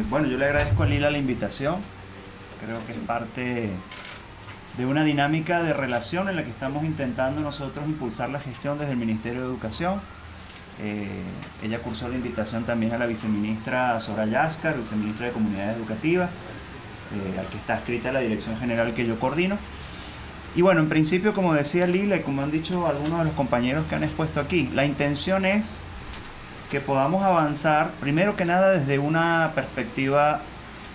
Bueno, yo le agradezco a Lila la invitación. Creo que es parte de una dinámica de relación en la que estamos intentando nosotros impulsar la gestión desde el Ministerio de Educación. Ella cursó la invitación también a la viceministra Soraya Ascar, viceministra de Comunidades Educativas, al que está adscrita la dirección general que yo coordino. Y bueno, en principio, como decía Lila y como han dicho algunos de los compañeros que han expuesto aquí, la intención es que podamos avanzar, primero que nada, desde una perspectiva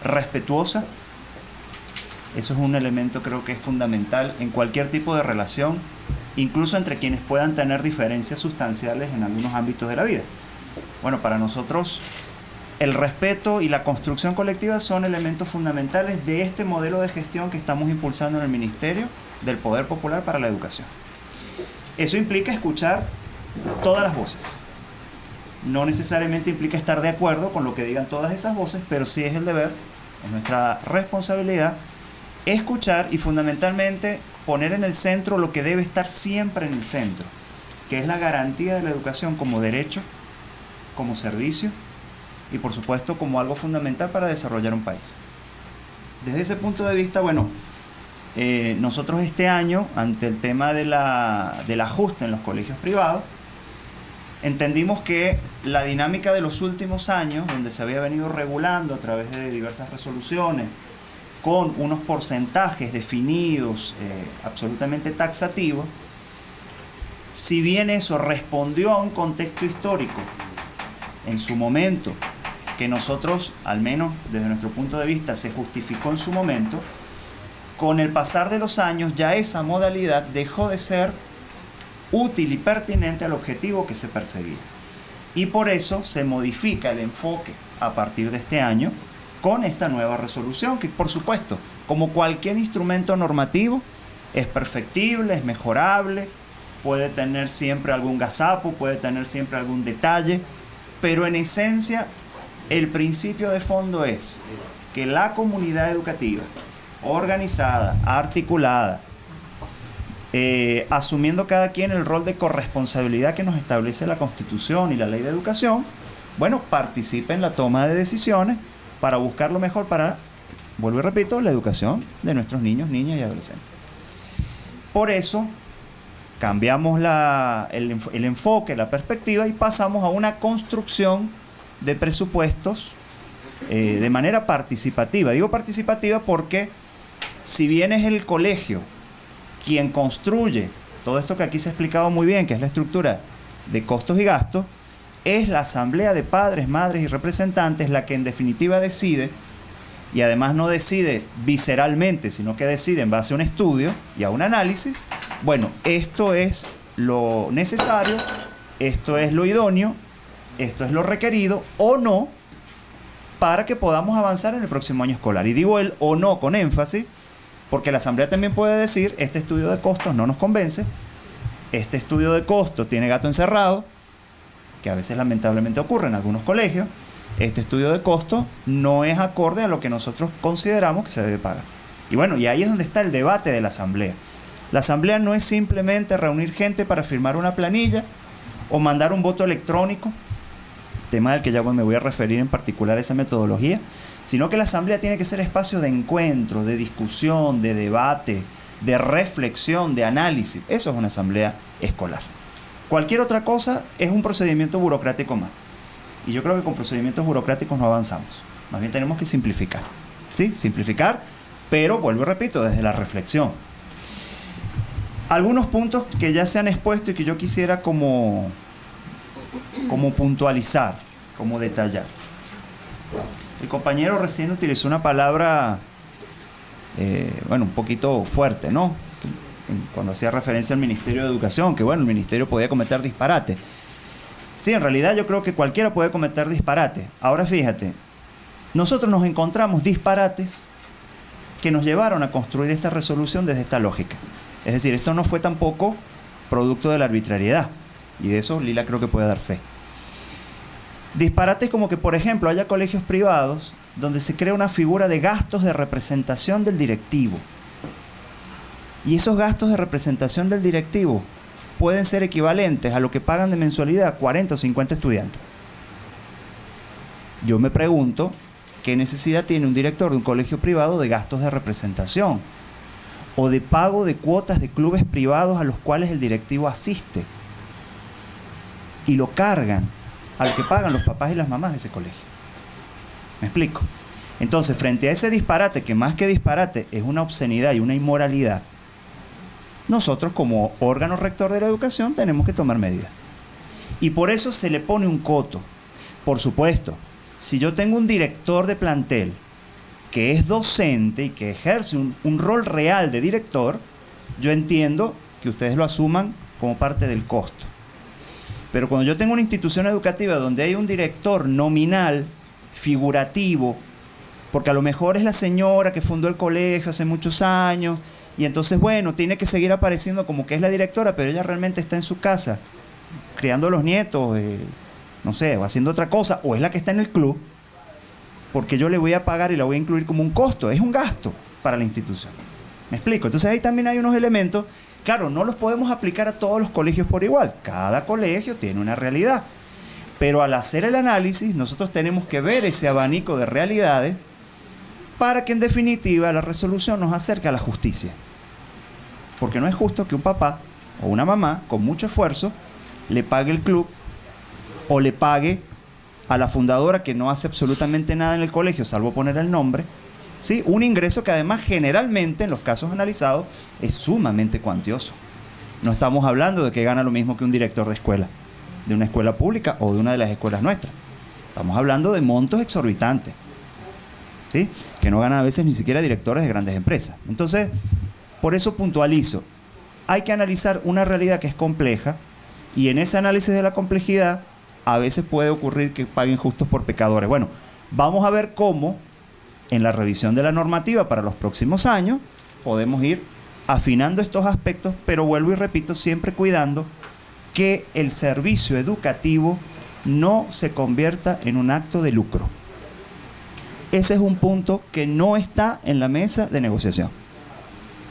respetuosa. Eso es un elemento, creo que es fundamental en cualquier tipo de relación, incluso entre quienes puedan tener diferencias sustanciales en algunos ámbitos de la vida. Bueno, para nosotros el respeto y la construcción colectiva son elementos fundamentales de este modelo de gestión que estamos impulsando en el Ministerio del Poder Popular para la Educación. Eso implica escuchar todas las voces. No necesariamente implica estar de acuerdo con lo que digan todas esas voces, pero sí es el deber, es nuestra responsabilidad, escuchar y fundamentalmente poner en el centro lo que debe estar siempre en el centro, que es la garantía de la educación como derecho, como servicio y por supuesto como algo fundamental para desarrollar un país. Desde ese punto de vista, bueno, nosotros este año, ante el tema del ajuste en los colegios privados, entendimos que la dinámica de los últimos años, donde se había venido regulando a través de diversas resoluciones, con unos porcentajes definidos, absolutamente taxativos, si bien eso respondió a un contexto histórico en su momento, que nosotros, al menos desde nuestro punto de vista, se justificó en su momento, con el pasar de los años ya esa modalidad dejó de ser útil y pertinente al objetivo que se perseguía. Y por eso se modifica el enfoque a partir de este año con esta nueva resolución, que por supuesto, como cualquier instrumento normativo, es perfectible, es mejorable, puede tener siempre algún gazapo, puede tener siempre algún detalle, pero en esencia el principio de fondo es que la comunidad educativa organizada, articulada, asumiendo cada quien el rol de corresponsabilidad que nos establece la Constitución y la Ley de Educación, bueno, participe en la toma de decisiones para buscar lo mejor para, vuelvo y repito, la educación de nuestros niños, niñas y adolescentes. Por eso cambiamos el enfoque, la perspectiva y pasamos a una construcción de presupuestos de manera participativa. Digo participativa porque si bien es el colegio quien construye todo esto que aquí se ha explicado muy bien, que es la estructura de costos y gastos, es la asamblea de padres, madres y representantes la que en definitiva decide, y además no decide visceralmente, sino que decide en base a un estudio y a un análisis. Bueno, esto es lo necesario, esto es lo idóneo, esto es lo requerido o no para que podamos avanzar en el próximo año escolar. Y digo el o no con énfasis, porque la asamblea también puede decir, este estudio de costos no nos convence, este estudio de costos tiene gato encerrado, que a veces lamentablemente ocurre en algunos colegios, este estudio de costos no es acorde a lo que nosotros consideramos que se debe pagar. Y bueno, y ahí es donde está el debate de la asamblea. La asamblea no es simplemente reunir gente para firmar una planilla o mandar un voto electrónico, tema del que ya me voy a referir en particular a esa metodología, sino que la asamblea tiene que ser espacio de encuentro, de discusión, de debate, de reflexión, de análisis. Eso es una asamblea escolar. Cualquier otra cosa es un procedimiento burocrático más. Y yo creo que con procedimientos burocráticos no avanzamos. Más bien tenemos que simplificar. ¿Sí? Simplificar, pero vuelvo y repito, desde la reflexión. Algunos puntos que ya se han expuesto y que yo quisiera como puntualizar, como detallar. El compañero recién utilizó una palabra, un poquito fuerte, ¿no? Cuando hacía referencia al Ministerio de Educación, que bueno, el Ministerio podía cometer disparate. Sí, en realidad yo creo que cualquiera puede cometer disparate. Ahora fíjate, nosotros nos encontramos disparates que nos llevaron a construir esta resolución desde esta lógica. Es decir, esto no fue tampoco producto de la arbitrariedad, y de eso Lila creo que puede dar fe. Disparates como que, por ejemplo, haya colegios privados donde se crea una figura de gastos de representación del directivo. Y esos gastos de representación del directivo pueden ser equivalentes a lo que pagan de mensualidad 40 o 50 estudiantes. Yo me pregunto, ¿qué necesidad tiene un director de un colegio privado de gastos de representación o de pago de cuotas de clubes privados a los cuales el directivo asiste? Y lo cargan al que pagan los papás y las mamás de ese colegio. ¿Me explico? Entonces, frente a ese disparate, que más que disparate es una obscenidad y una inmoralidad, nosotros como órgano rector de la educación tenemos que tomar medidas. Y por eso se le pone un coto. Por supuesto, si yo tengo un director de plantel que es docente y que ejerce un rol real de director, yo entiendo que ustedes lo asuman como parte del costo. Pero cuando yo tengo una institución educativa donde hay un director nominal, figurativo, porque a lo mejor es la señora que fundó el colegio hace muchos años, y entonces, bueno, tiene que seguir apareciendo como que es la directora, pero ella realmente está en su casa, criando a los nietos, no sé, o haciendo otra cosa, o es la que está en el club, porque yo le voy a pagar y la voy a incluir como un costo, es un gasto para la institución. ¿Me explico? Entonces ahí también hay unos elementos, claro, no los podemos aplicar a todos los colegios por igual, cada colegio tiene una realidad, pero al hacer el análisis nosotros tenemos que ver ese abanico de realidades para que en definitiva la resolución nos acerque a la justicia. Porque no es justo que un papá o una mamá con mucho esfuerzo le pague el club o le pague a la fundadora que no hace absolutamente nada en el colegio, salvo poner el nombre, ¿sí? Un ingreso que además generalmente en los casos analizados es sumamente cuantioso. No estamos hablando de que gana lo mismo que un director de escuela, de una escuela pública o de una de las escuelas nuestras. Estamos hablando de montos exorbitantes, ¿sí? Que no ganan a veces ni siquiera directores de grandes empresas. Entonces, por eso puntualizo, hay que analizar una realidad que es compleja y en ese análisis de la complejidad a veces puede ocurrir que paguen justos por pecadores. Bueno, vamos a ver cómo en la revisión de la normativa para los próximos años podemos ir afinando estos aspectos, pero vuelvo y repito, siempre cuidando que el servicio educativo no se convierta en un acto de lucro. Ese es un punto que no está en la mesa de negociación.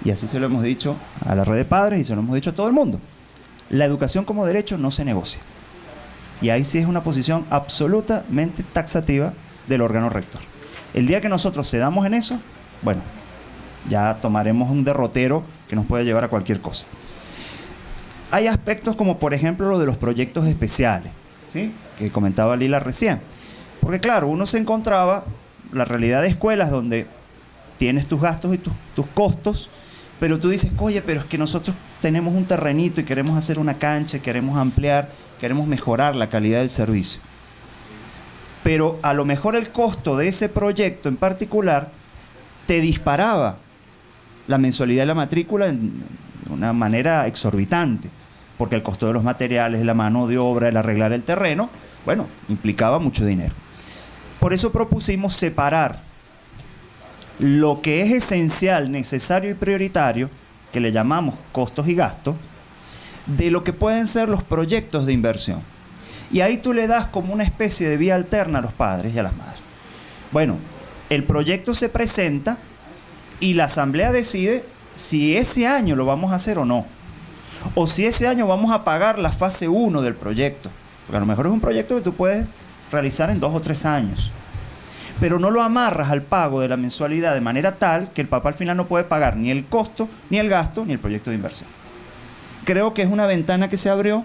Y así se lo hemos dicho a la red de padres y se lo hemos dicho a todo el mundo. La educación como derecho no se negocia. Y ahí sí es una posición absolutamente taxativa del órgano rector. El día que nosotros cedamos en eso, bueno, ya tomaremos un derrotero que nos puede llevar a cualquier cosa. Hay aspectos como por ejemplo lo de los proyectos especiales, ¿sí? Que comentaba Lila recién. Porque claro, uno se encontraba la realidad de escuelas donde tienes tus gastos y tus costos, pero tú dices, oye, pero es que nosotros tenemos un terrenito y queremos hacer una cancha, queremos ampliar, queremos mejorar la calidad del servicio. Pero a lo mejor el costo de ese proyecto en particular te disparaba la mensualidad de la matrícula de una manera exorbitante, porque el costo de los materiales, la mano de obra, el arreglar el terreno, bueno, implicaba mucho dinero. Por eso propusimos separar lo que es esencial, necesario y prioritario, que le llamamos costos y gastos, de lo que pueden ser los proyectos de inversión. Y ahí tú le das como una especie de vía alterna a los padres y a las madres. Bueno, el proyecto se presenta y la asamblea decide si ese año lo vamos a hacer o no. O si ese año vamos a pagar la fase 1 del proyecto. Porque a lo mejor es un proyecto que tú puedes realizar en 2 o 3 años. Pero no lo amarras al pago de la mensualidad de manera tal que el papá al final no puede pagar ni el costo, ni el gasto, ni el proyecto de inversión. Creo que es una ventana que se abrió,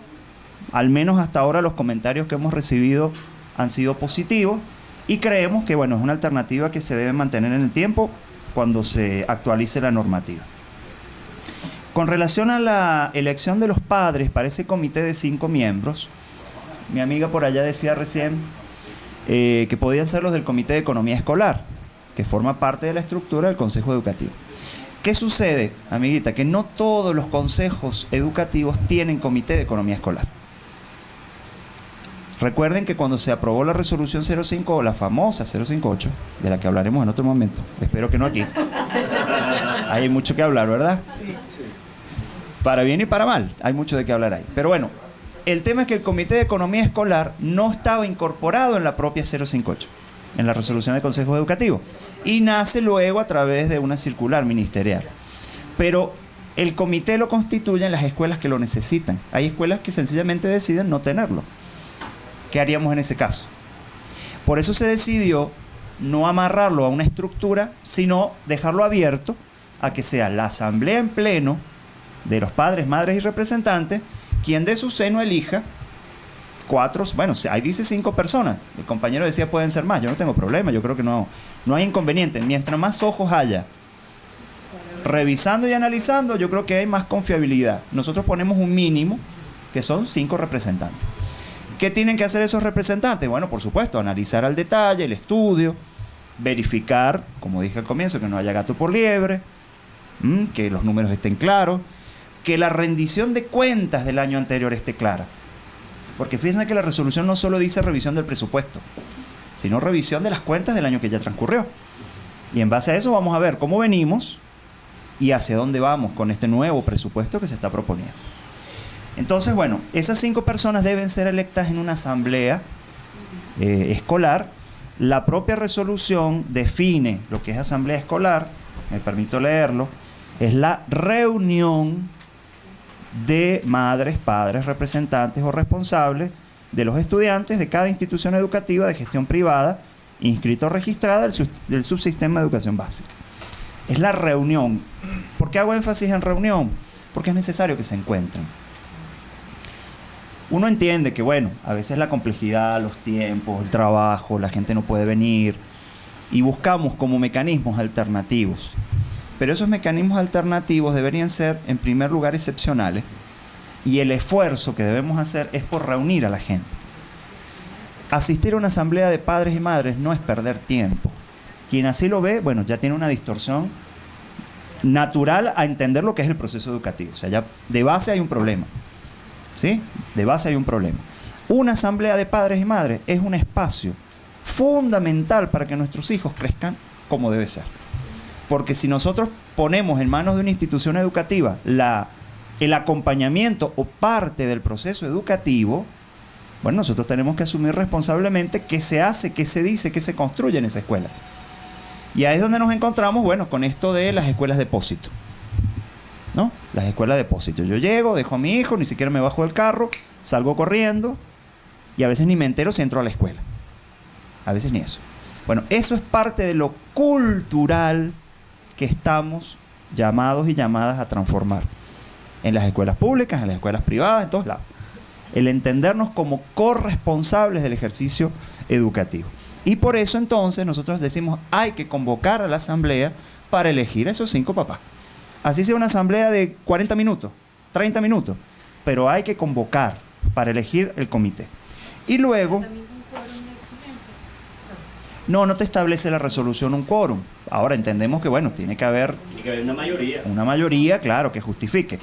al menos hasta ahora los comentarios que hemos recibido han sido positivos y creemos que bueno, es una alternativa que se debe mantener en el tiempo cuando se actualice la normativa. Con relación a la elección de los padres para ese comité de 5 miembros, mi amiga por allá decía recién que podían ser los del Comité de Economía Escolar, que forma parte de la estructura del Consejo Educativo. ¿Qué sucede, amiguita? Que no todos los consejos educativos tienen Comité de Economía Escolar. Recuerden que cuando se aprobó la resolución 05, o la famosa 058, de la que hablaremos en otro momento, espero que no aquí, hay mucho que hablar, ¿verdad? Sí. Para bien y para mal, hay mucho de qué hablar ahí. Pero bueno, el tema es que el Comité de Economía Escolar no estaba incorporado en la propia 058, en la resolución de consejos educativos, y nace luego a través de una circular ministerial. Pero el comité lo constituyen las escuelas que lo necesitan. Hay escuelas que sencillamente deciden no tenerlo. ¿Qué haríamos en ese caso? Por eso se decidió no amarrarlo a una estructura, sino dejarlo abierto a que sea la asamblea en pleno de los padres, madres y representantes quien de su seno elija 4, bueno, ahí dice 5 personas. El compañero decía pueden ser más, yo no tengo problema, yo creo que no hay inconveniente. Mientras más ojos haya revisando y analizando, yo creo que hay más confiabilidad. Nosotros ponemos un mínimo, que son 5 representantes. ¿Qué tienen que hacer esos representantes? Bueno, por supuesto, analizar al detalle el estudio, verificar, como dije al comienzo, que no haya gato por liebre, que los números estén claros, que la rendición de cuentas del año anterior esté clara. Porque fíjense que la resolución no solo dice revisión del presupuesto, sino revisión de las cuentas del año que ya transcurrió. Y en base a eso vamos a ver cómo venimos y hacia dónde vamos con este nuevo presupuesto que se está proponiendo. Entonces, bueno, esas 5 personas deben ser electas en una asamblea escolar. La propia resolución define lo que es asamblea escolar, me permito leerlo, es la reunión de madres, padres, representantes o responsables de los estudiantes de cada institución educativa de gestión privada, inscrita o registrada del subsistema de educación básica. Es la reunión. ¿Por qué hago énfasis en reunión? Porque es necesario que se encuentren. Uno entiende que, bueno, a veces la complejidad, los tiempos, el trabajo, la gente no puede venir y buscamos como mecanismos alternativos. Pero esos mecanismos alternativos deberían ser, en primer lugar, excepcionales, y el esfuerzo que debemos hacer es por reunir a la gente. Asistir a una asamblea de padres y madres no es perder tiempo. Quien así lo ve, bueno, ya tiene una distorsión natural a entender lo que es el proceso educativo. O sea, ya de base hay un problema. ¿Sí? De base hay un problema. Una asamblea de padres y madres es un espacio fundamental para que nuestros hijos crezcan como debe ser. Porque si nosotros ponemos en manos de una institución educativa el acompañamiento o parte del proceso educativo, bueno, nosotros tenemos que asumir responsablemente qué se hace, qué se dice, qué se construye en esa escuela. Y ahí es donde nos encontramos, bueno, con esto de las escuelas depósito, ¿no? Las escuelas depósito. Yo llego, dejo a mi hijo, ni siquiera me bajo del carro, salgo corriendo y a veces ni me entero si entro a la escuela. A veces ni eso. Bueno, eso es parte de lo cultural que estamos llamados y llamadas a transformar en las escuelas públicas, en las escuelas privadas, en todos lados. El entendernos como corresponsables del ejercicio educativo. Y por eso entonces nosotros decimos hay que convocar a la asamblea para elegir esos 5 papás. Así sea una asamblea de 40 minutos, 30 minutos, pero hay que convocar para elegir el comité. Y luego... No te establece la resolución un quórum. Ahora entendemos que, bueno, tiene que haber una mayoría. Una mayoría, claro, que justifique.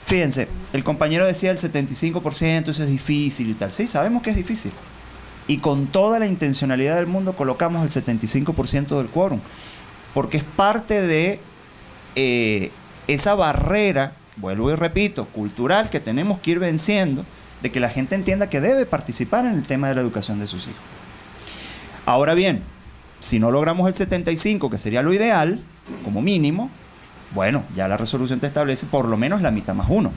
Fíjense, el compañero decía el 75%, eso es difícil y tal. Sí, sabemos que es difícil. Y con toda la intencionalidad del mundo colocamos el 75% del quórum. Porque es parte de esa barrera, vuelvo y repito, cultural que tenemos que ir venciendo, de que la gente entienda que debe participar en el tema de la educación de sus hijos. Ahora bien, si no logramos el 75%, que sería lo ideal, como mínimo, bueno, ya la resolución te establece por lo menos la mitad más 1.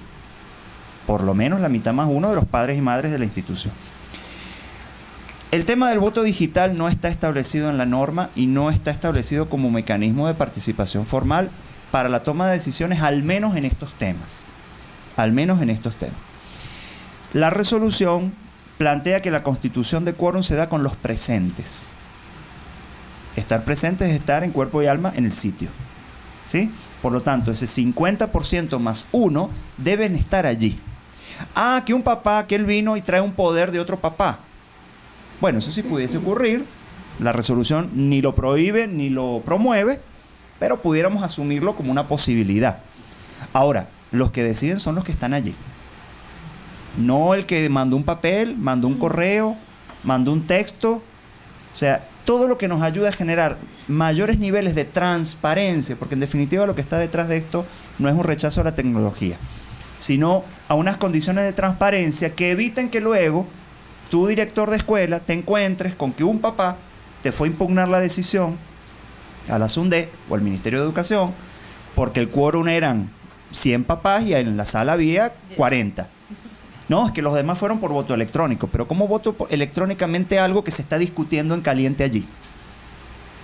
Por lo menos la mitad más 1 de los padres y madres de la institución. El tema del voto digital no está establecido en la norma y no está establecido como mecanismo de participación formal para la toma de decisiones, al menos en estos temas. Al menos en estos temas. La resolución plantea que la constitución de quórum se da con los presentes. Estar presente es estar en cuerpo y alma en el sitio, ¿sí? Por lo tanto, ese 50% más 1 deben estar allí. Que un papá, que él vino y trae un poder de otro papá. Bueno, eso sí pudiese ocurrir. La resolución ni lo prohíbe ni lo promueve, pero pudiéramos asumirlo como una posibilidad. Ahora, los que deciden son los que están allí. No el que mandó un papel, mandó un correo, mandó un texto. O sea, todo lo que nos ayuda a generar mayores niveles de transparencia, porque en definitiva lo que está detrás de esto no es un rechazo a la tecnología, sino a unas condiciones de transparencia que eviten que luego tú, director de escuela, te encuentres con que un papá te fue a impugnar la decisión a la SUNDE o al Ministerio de Educación porque el quórum eran 100 papás y en la sala había 40. No, es que los demás fueron por voto electrónico. Pero ¿cómo voto electrónicamente algo que se está discutiendo en caliente allí?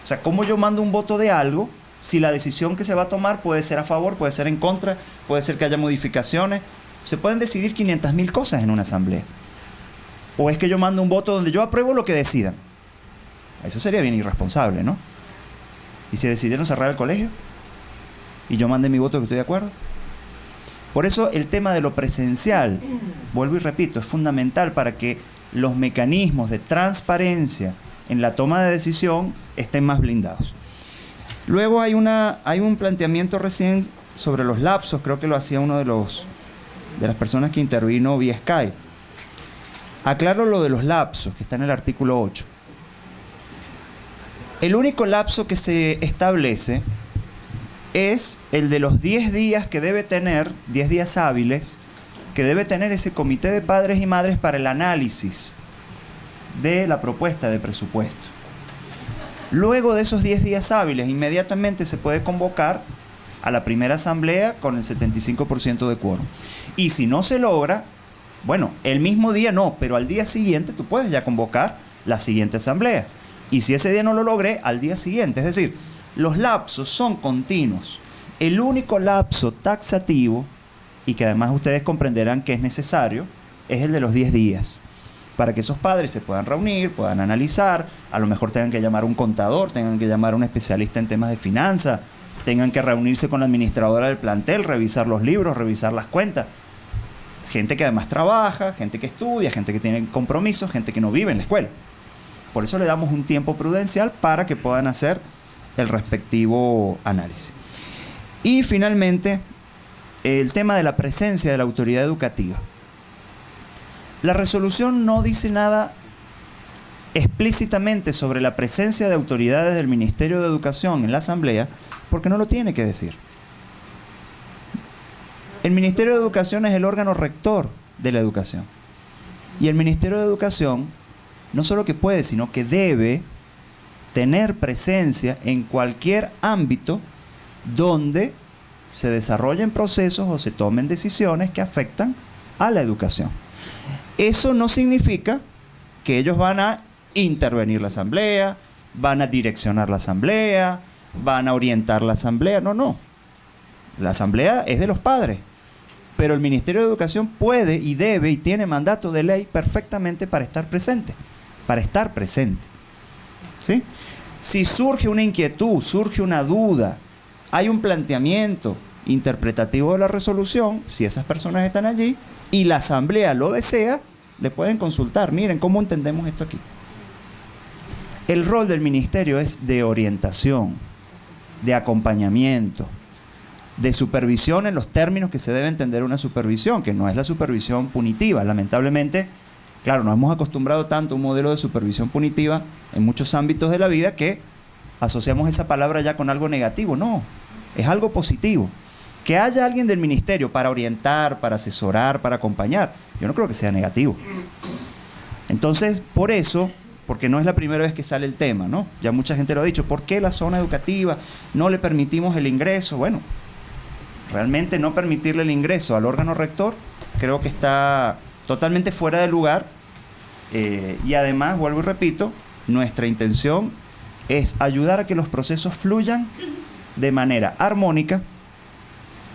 O sea, ¿cómo yo mando un voto de algo si la decisión que se va a tomar puede ser a favor, puede ser en contra, puede ser que haya modificaciones? Se pueden decidir 500.000 cosas en una asamblea. ¿O es que yo mando un voto donde yo apruebo lo que decidan? Eso sería bien irresponsable, ¿no? ¿Y si decidieron cerrar el colegio? ¿Y yo mandé mi voto que estoy de acuerdo? Por eso el tema de lo presencial, vuelvo y repito, es fundamental para que los mecanismos de transparencia en la toma de decisión estén más blindados. Luego hay un planteamiento recién sobre los lapsos, creo que lo hacía uno de las personas que intervino vía Skype. Aclaro lo de los lapsos, que está en el artículo 8. El único lapso que se establece es el de los 10 días que debe tener, 10 días hábiles, que debe tener ese comité de padres y madres para el análisis de la propuesta de presupuesto. Luego de esos 10 días hábiles, inmediatamente se puede convocar a la primera asamblea con el 75% de quórum. Y si no se logra, bueno, el mismo día no, pero al día siguiente tú puedes ya convocar la siguiente asamblea. Y si ese día no lo logré, al día siguiente. Es decir, los lapsos son continuos. El único lapso taxativo, y que además ustedes comprenderán que es necesario, es el de los 10 días. Para que esos padres se puedan reunir, puedan analizar, a lo mejor tengan que llamar a un contador, tengan que llamar a un especialista en temas de finanzas, tengan que reunirse con la administradora del plantel, revisar los libros, revisar las cuentas. Gente que además trabaja, gente que estudia, gente que tiene compromisos, gente que no vive en la escuela. Por eso le damos un tiempo prudencial para que puedan hacer el respectivo análisis. Y finalmente, el tema de la presencia de la autoridad educativa. La resolución no dice nada explícitamente sobre la presencia de autoridades del Ministerio de Educación en la Asamblea, porque no lo tiene que decir. El Ministerio de Educación es el órgano rector de la educación. Y el Ministerio de Educación no solo que puede, sino que debe tener presencia en cualquier ámbito donde se desarrollen procesos o se tomen decisiones que afectan a la educación. Eso no significa que ellos van a intervenir la asamblea, van a direccionar la asamblea, van a orientar la asamblea. No, no. La asamblea es de los padres. Pero el Ministerio de Educación puede y debe y tiene mandato de ley perfectamente para estar presente. Para estar presente. ¿Sí? Si surge una inquietud, surge una duda, hay un planteamiento interpretativo de la resolución, si esas personas están allí y la asamblea lo desea, le pueden consultar. Miren, ¿cómo entendemos esto aquí? El rol del ministerio es de orientación, de acompañamiento, de supervisión en los términos que se debe entender una supervisión, que no es la supervisión punitiva. Lamentablemente, claro, nos hemos acostumbrado tanto a un modelo de supervisión punitiva en muchos ámbitos de la vida que asociamos esa palabra ya con algo negativo. No, es algo positivo. Que haya alguien del ministerio para orientar, para asesorar, para acompañar, yo no creo que sea negativo. Entonces, por eso, porque no es la primera vez que sale el tema, ¿no? Ya mucha gente lo ha dicho, ¿por qué la zona educativa no le permitimos el ingreso? Bueno, realmente no permitirle el ingreso al órgano rector creo que está totalmente fuera de lugar, y además, vuelvo y repito, nuestra intención es ayudar a que los procesos fluyan de manera armónica,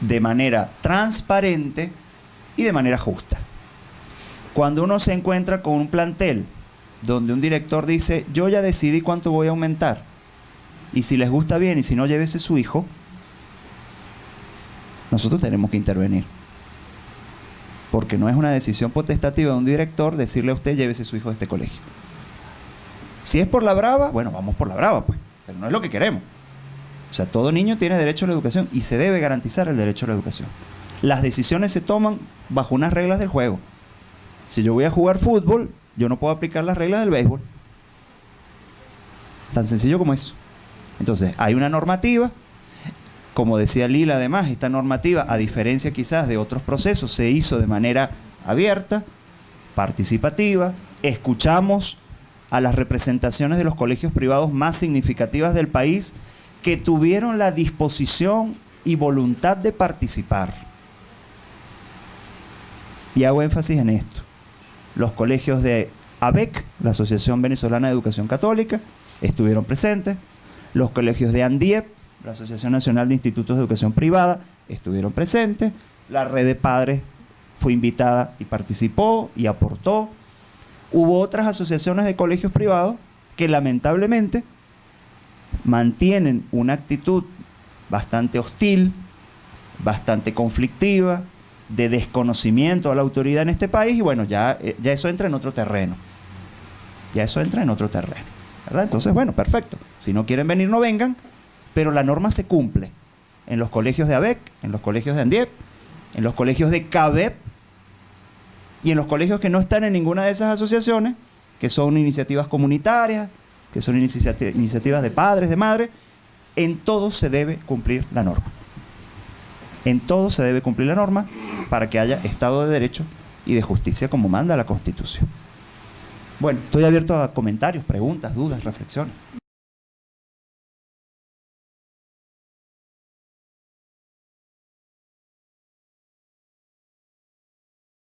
de manera transparente y de manera justa. Cuando uno se encuentra con un plantel donde un director dice, yo ya decidí cuánto voy a aumentar, y si les gusta bien y si no, llévese su hijo, nosotros tenemos que intervenir. Porque no es una decisión potestativa de un director decirle a usted, llévese su hijo de este colegio. Si es por la brava, bueno, vamos por la brava, pues. Pero no es lo que queremos. O sea, todo niño tiene derecho a la educación y se debe garantizar el derecho a la educación. Las decisiones se toman bajo unas reglas del juego. Si yo voy a jugar fútbol, yo no puedo aplicar las reglas del béisbol. Tan sencillo como eso. Entonces, hay una normativa. Como decía Lila, además, esta normativa, a diferencia quizás de otros procesos, se hizo de manera abierta, participativa. Escuchamos a las representaciones de los colegios privados más significativas del país que tuvieron la disposición y voluntad de participar. Y hago énfasis en esto. Los colegios de ABEC, la Asociación Venezolana de Educación Católica, estuvieron presentes. Los colegios de ANDIEP, la Asociación Nacional de Institutos de Educación Privada, estuvieron presentes. La red de padres fue invitada y participó y aportó. Hubo otras asociaciones de colegios privados que lamentablemente mantienen una actitud bastante hostil, bastante conflictiva, de desconocimiento a la autoridad en este país, y bueno, ya eso entra en otro terreno. Ya eso entra en otro terreno, ¿verdad? Entonces, bueno, perfecto. Si no quieren venir, no vengan, pero la norma se cumple en los colegios de ABEC, en los colegios de ANDIEP, en los colegios de CABEP y en los colegios que no están en ninguna de esas asociaciones, que son iniciativas comunitarias, que son iniciativas de padres, de madres. En todos se debe cumplir la norma. En todo se debe cumplir la norma para que haya Estado de Derecho y de justicia como manda la Constitución. Bueno, estoy abierto a comentarios, preguntas, dudas, reflexiones.